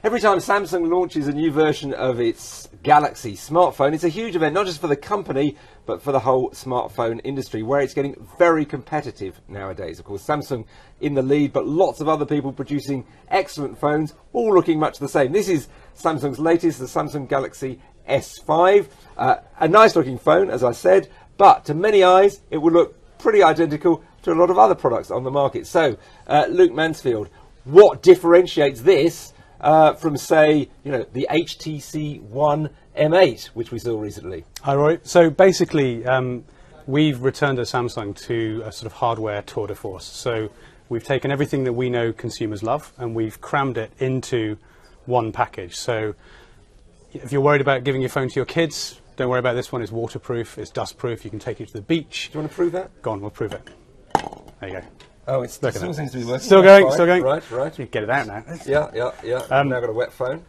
Every time Samsung launches a new version of its Galaxy smartphone, it's a huge event, not just for the company, but for the whole smartphone industry, where it's getting very competitive nowadays. Of course, Samsung in the lead, but lots of other people producing excellent phones, all looking much the same. This is Samsung's latest, the Samsung Galaxy S5. A nice looking phone, as I said, but to many eyes, it will look pretty identical to a lot of other products on the market. So, Luke Mansfield, what differentiates this from, say, the HTC One M8, which we saw recently? Hi, Rory. So basically, we've returned as Samsung to a sort of hardware tour de force. So we've taken everything that we know consumers love and we've crammed it into one package. So if you're worried about giving your phone to your kids, don't worry about this one. It's waterproof, it's dustproof, you can take it to the beach. Do you want to prove that? Go on, we'll prove it. There you go. Oh, it still seems to be working. Still going, still going. Right. You get it out now. Yeah. I've now got a wet phone.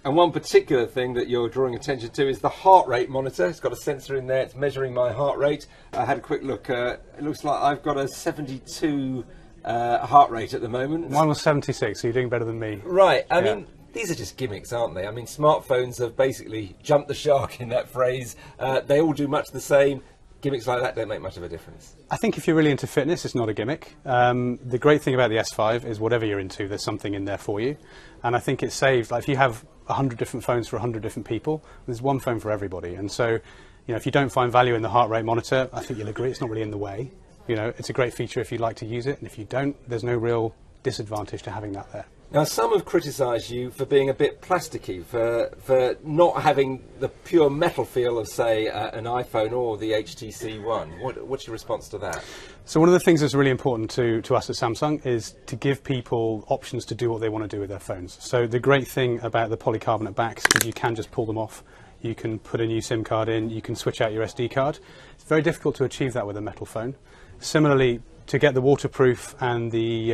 And one particular thing that you're drawing attention to is the heart rate monitor. It's got a sensor in there. It's measuring my heart rate. I had a quick look. It looks like I've got a 72 heart rate at the moment. Mine was 76, so you're doing better than me. Right. I mean, these are just gimmicks, aren't they? I mean, smartphones have basically jumped the shark in that phrase. They all do much the same. Gimmicks like that don't make much of a difference. I think if you're really into fitness, it's not a gimmick. The great thing about the S5 is whatever you're into, there's something in there for you. And I think it saves, like if you have 100 different phones for 100 different people, there's one phone for everybody. And so, if you don't find value in the heart rate monitor, I think you'll agree it's not really in the way. It's a great feature if you'd like to use it. And if you don't, there's no real disadvantage to having that there. Now, some have criticised you for being a bit plasticky, for not having the pure metal feel of, say, an iPhone or the HTC One. What's your response to that? So one of the things that's really important to us at Samsung is to give people options to do what they want to do with their phones. So the great thing about the polycarbonate backs is you can just pull them off. You can put a new SIM card in. You can switch out your SD card. It's very difficult to achieve that with a metal phone. Similarly, to get the waterproof and the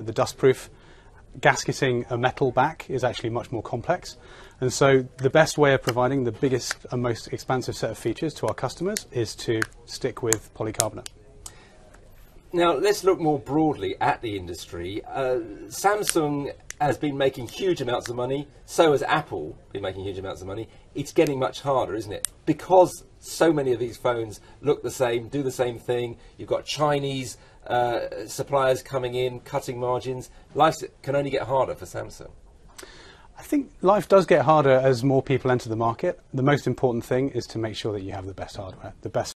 dustproof, gasketing a metal back is actually much more complex. And so the best way of providing the biggest and most expansive set of features to our customers is to stick with polycarbonate. Now, let's look more broadly at the industry. Samsung has been making huge amounts of money. So has Apple been making huge amounts of money. It's getting much harder, isn't it? Because so many of these phones look the same, do the same thing. You've got Chinese suppliers coming in, cutting margins. Life can only get harder for Samsung. I think life does get harder as more people enter the market. The most important thing is to make sure that you have the best hardware, the best